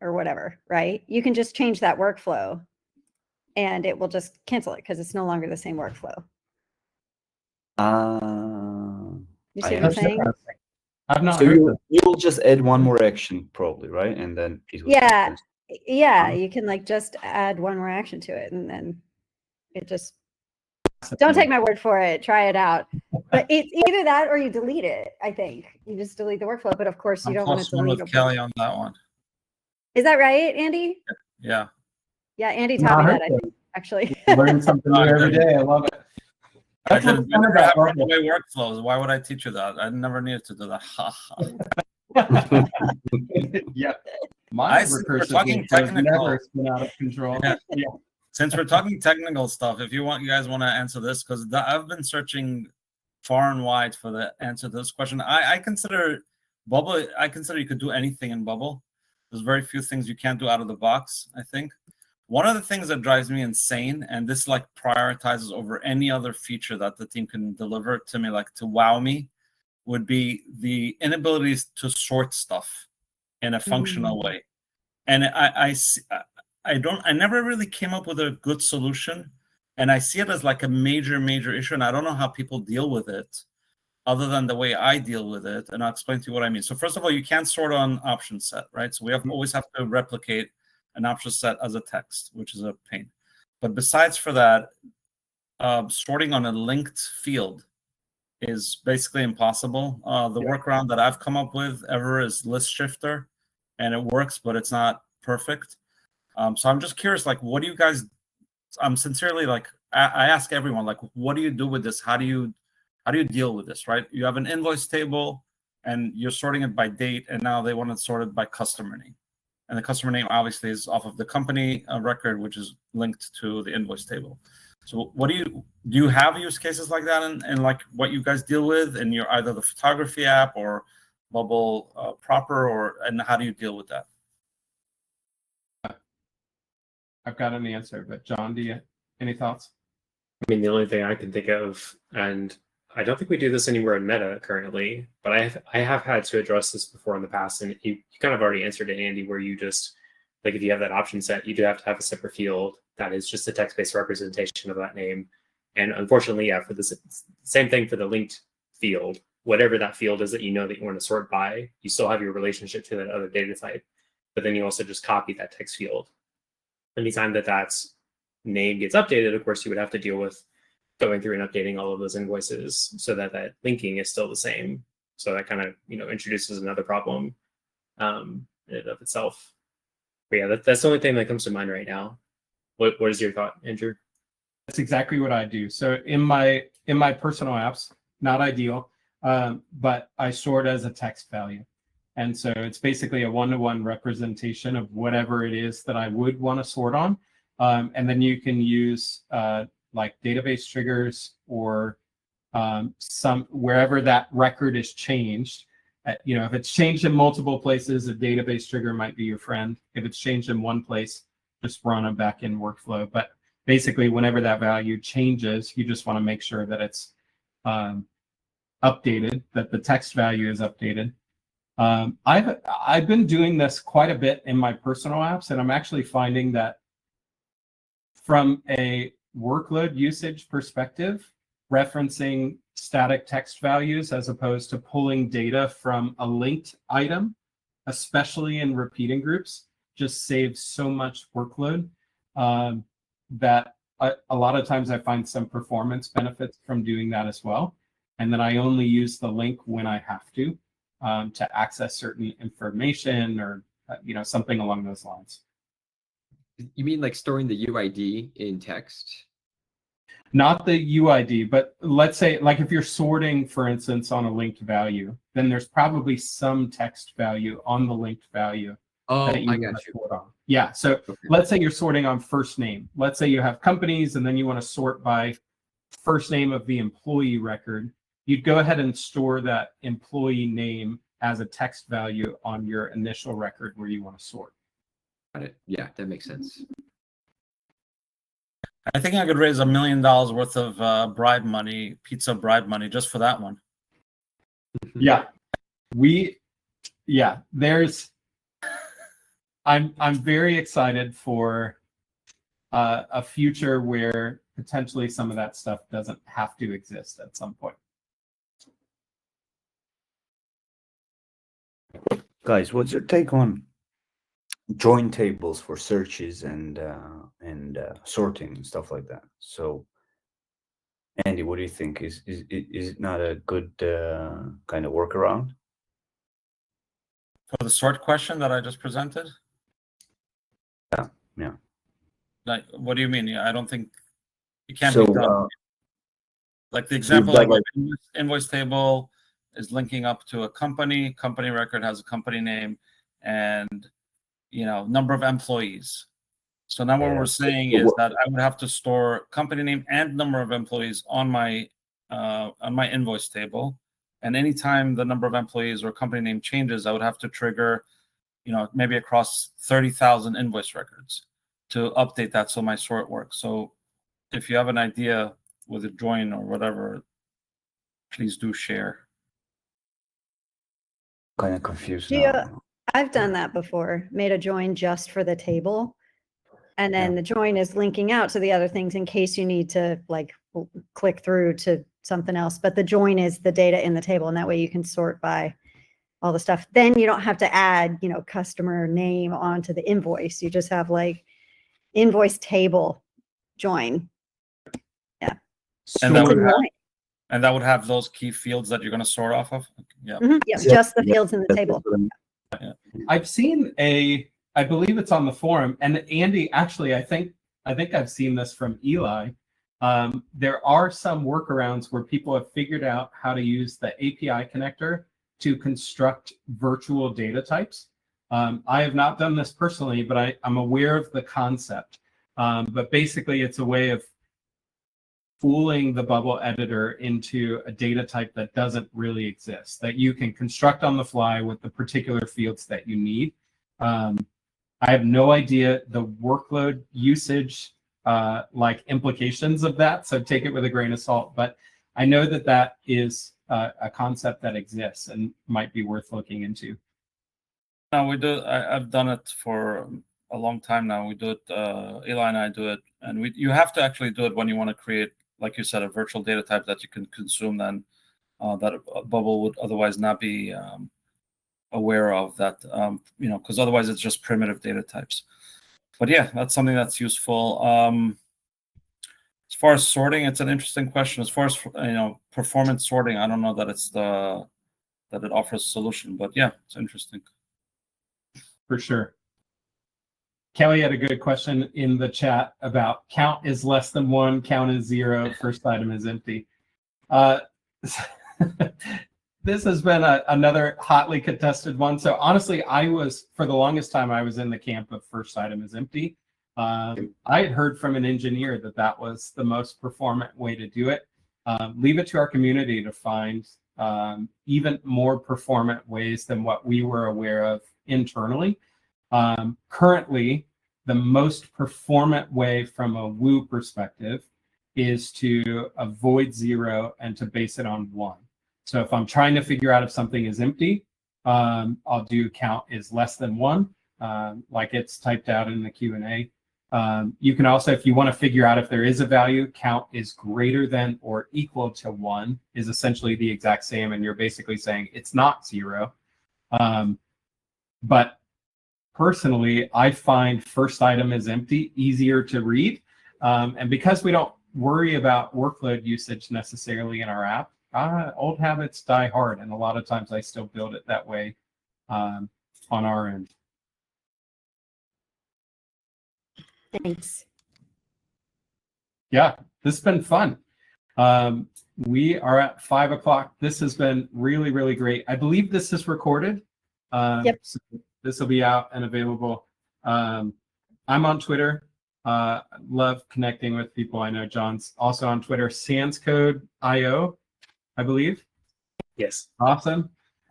S4: or whatever, right? You can just change that workflow and it will just cancel it because it's no longer the same workflow. You see what I'm saying?
S1: I've not
S6: So
S1: heard this.
S6: you'll just add one more action probably, right? And then it will
S4: Yeah. Yeah,
S6: Um,
S4: you can like just add one more action to it and then it just, don't take my word for it, try it out. But it's either that or you delete it, I think. You just delete the workflow, but of course you
S5: I'm
S4: don't want to
S5: close one
S4: delete
S5: with
S4: it.
S5: Kelly on that one.
S4: Is that right, Andy?
S5: Yeah.
S4: Yeah, Andy
S1: No,
S4: taught
S1: I
S4: me
S1: heard
S4: that, I
S1: that.
S4: think, actually.
S1: Learn something new every day. I love it.
S5: I
S1: That's what's
S5: didn't
S1: fun
S5: never
S1: about
S5: have
S1: Bubble.
S5: runaway workflows. Why would I teach you that? I never needed to do that. Ha ha.
S1: Yeah.
S5: I
S1: My
S5: see we're
S1: recursive
S5: talking
S1: loop has
S5: technical.
S1: never been out of control.
S5: Yeah.
S1: Yeah.
S5: Since we're talking technical stuff, if you guys want to answer this, because I've been searching far and wide for the answer to this question. I consider Bubble. I consider you could do anything in Bubble. There's very few things you can't do out of the box, I think. One of the things that drives me insane, and this like prioritizes over any other feature that the team can deliver to me, like to wow me, would be the inability to sort stuff in a functional way. And I never really came up with a good solution, and I see it as like a major issue, and I don't know how people deal with it other than the way I deal with it, and I'll explain to you what I mean. So first of all, you can't sort on option set, right? So we always have to replicate an option set as a text, which is a pain. But besides for that, sorting on a linked field is basically impossible. The workaround that I've come up with ever is list shifter, and it works, but it's not perfect. So I'm just curious, like, what do you guys? I'm sincerely like, I ask everyone, like, what do you do with this? How do you deal with this? Right? You have an invoice table, and you're sorting it by date, and now they want to sort it by customer name. And the customer name obviously is off of the company record, which is linked to the invoice table. So what do you have use cases like that and like what you guys deal with in your either the photography app or Bubble proper, and how do you deal with that?
S1: I've got an answer, but John, do you any thoughts?
S2: I mean, the only thing I can think of, and I don't think we do this anywhere in Meta currently, but I have had to address this before in the past, and you kind of already answered it, Andy, where you just, like if you have that option set, you do have to have a separate field that is just a text-based representation of that name. And unfortunately, yeah, for the same thing for the linked field, whatever that field is that you know that you want to sort by, you still have your relationship to that other data type, but then you also just copy that text field. Anytime that name gets updated, of course, you would have to deal with going through and updating all of those invoices so that that linking is still the same. So that kind of introduces another problem in and of itself. But yeah, that's the only thing that comes to mind right now. What is your thought, Andrew?
S1: That's exactly what I do. So in my personal apps, not ideal, but I sort as a text value. And so it's basically a one-to-one representation of whatever it is that I would want to sort on. And then you can use like database triggers or some wherever that record is changed. If it's changed in multiple places, a database trigger might be your friend. If it's changed in one place, just run a backend workflow. But basically, whenever that value changes, you just want to make sure that it's updated, that the text value is updated. I've been doing this quite a bit in my personal apps, and I'm actually finding that from a workload usage perspective, referencing static text values as opposed to pulling data from a linked item, especially in repeating groups, just saves so much workload that a lot of times I find some performance benefits from doing that as well. And then I only use the link when I have to access certain information or something along those lines.
S8: You mean like storing the UID in text?
S1: Not the UID, but let's say like if you're sorting, for instance, on a linked value, then there's probably some text value on the linked value
S8: Oh,
S1: that you
S8: I
S1: want
S8: got
S1: to
S8: you.
S1: sort on. Yeah. So
S8: Okay.
S1: let's say you're sorting on first name. Let's say you have companies and then you want to sort by first name of the employee record. You'd go ahead and store that employee name as a text value on your initial record where you want to sort.
S8: Got it. Yeah, that makes sense.
S5: I think I could raise $1 million worth of bribe money, pizza bribe money, just for that one.
S1: Yeah. There's I'm very excited for a future where potentially some of that stuff doesn't have to exist at some point.
S6: Guys, what's your take on join tables for searches and sorting and stuff like that? So, Andy, what do you think? Is it not a good kind of workaround?
S5: For the sort question that I just presented?
S6: Yeah.
S5: Like, what do you mean? I don't think it can't
S6: So,
S5: be done. Like the
S6: you've
S5: example,
S6: got
S5: like my invoice table is linking up to a company record has a company name and number of employees. So now what
S6: Yeah.
S5: we're saying
S6: So
S5: is
S6: what-
S5: that I would have to store company name and number of employees on my invoice table, and anytime the number of employees or company name changes, I would have to trigger maybe across 30,000 invoice records to update that so my sort works. So if you have an idea with a join or whatever, please do share.
S6: kind of confused
S4: Yeah,
S6: now.
S4: I've done that before, made a join just for the table. And then the join is linking out to the other things in case you need to like click through to something else. But the join is the data in the table, and that way you can sort by all the stuff. Then you don't have to add, customer name onto the invoice. You just have like invoice table join. Yeah.
S5: And that
S4: It's
S5: would have,
S4: annoying.
S5: and that would have those key fields that you're going to sort off of. Yeah.
S4: Mhm, yeah,
S6: Yeah.
S4: just the fields in the
S6: That's
S4: table.
S6: what I'm-
S1: I've seen I believe it's on the forum, and Andy, actually, I think I've seen this from Eli. There are some workarounds where people have figured out how to use the API connector to construct virtual data types. I have not done this personally, but I'm aware of the concept. But basically, it's a way of fooling the bubble editor into a data type that doesn't really exist, that you can construct on the fly with the particular fields that you need. I have no idea the workload usage like implications of that, so take it with a grain of salt. But I know that is a concept that exists and might be worth looking into.
S5: No, we do. I've done it for a long time now. We do it. Eli and I do it, and you have to actually do it when you want to create, like you said, a virtual data type that you can consume. Then that a bubble would otherwise not be aware of that. Because otherwise it's just primitive data types. But yeah, that's something that's useful. As far as sorting, it's an interesting question. As far as performance sorting, I don't know that that it offers a solution. But yeah, it's interesting.
S1: For sure. Kelly had a good question in the chat about count is less than 1, count is 0, first item is empty. This has been another hotly contested one. So honestly, for the longest time, I was in the camp of first item is empty. I had heard from an engineer that was the most performant way to do it. Leave it to our community to find even more performant ways than what we were aware of internally. Currently, the most performant way from a Woo perspective is to avoid 0 and to base it on 1. So if I'm trying to figure out if something is empty, I'll do count is less than 1, like it's typed out in the Q&A. You can also, if you want to figure out if there is a value, count is greater than or equal to 1 is essentially the exact same, and you're basically saying it's not 0. But personally, I find first item is empty easier to read, and because we don't worry about workload usage necessarily in our app, old habits die hard, and a lot of times I still build it that way on our end.
S4: Thanks.
S1: Yeah, this has been fun. We are at 5 o'clock. This has been really, really great. I believe this is recorded.
S4: Yep.
S1: So this will be out and available. I'm on Twitter. Love connecting with people. I know John's also on Twitter. SansCode.io, I believe.
S2: Yes.
S1: Awesome.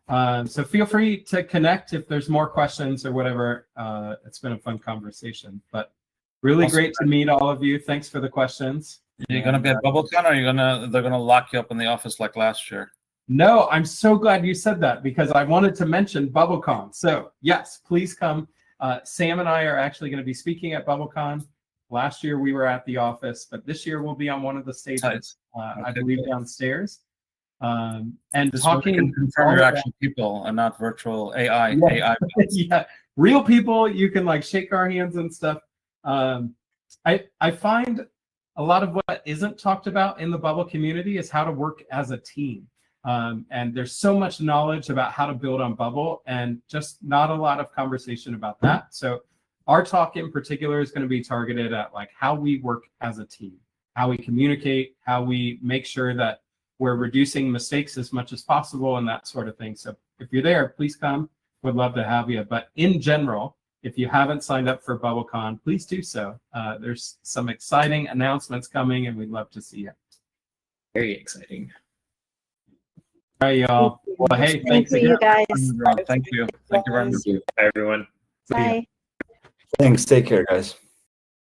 S1: So feel free to connect if there's more questions or whatever. It's been a fun conversation, but really
S5: Awesome.
S1: great to meet all of you. Thanks for the questions.
S5: You're gonna be at BubbleCon, or they're gonna lock you up in the office like last year?
S1: No, I'm so glad you said that because I wanted to mention BubbleCon. So yes, please come. Sam and I are actually going to be speaking at BubbleCon. Last year we were at the office, but this year we'll be on one of the stages, I believe downstairs. And
S5: This
S1: talking,
S5: can confirm you're actual people and not virtual AI.
S1: Yeah.
S5: AI.
S1: Yeah, real people. You can like shake our hands and stuff. I find a lot of what isn't talked about in the Bubble community is how to work as a team. And there's so much knowledge about how to build on Bubble and just not a lot of conversation about that. So our talk in particular is going to be targeted at like how we work as a team, how we communicate, how we make sure that we're reducing mistakes as much as possible and that sort of thing. So if you're there, please come. Would love to have you. But in general, if you haven't signed up for BubbleCon, please do so. There's some exciting announcements coming and we'd love to see you.
S2: Very exciting.
S1: All right, y'all. Well, hey, thanks
S4: you,
S1: again.
S4: you guys.
S5: Thank you. Thank you very much.
S2: Thank you, everyone.
S4: Bye.
S6: Thanks. Take care, guys.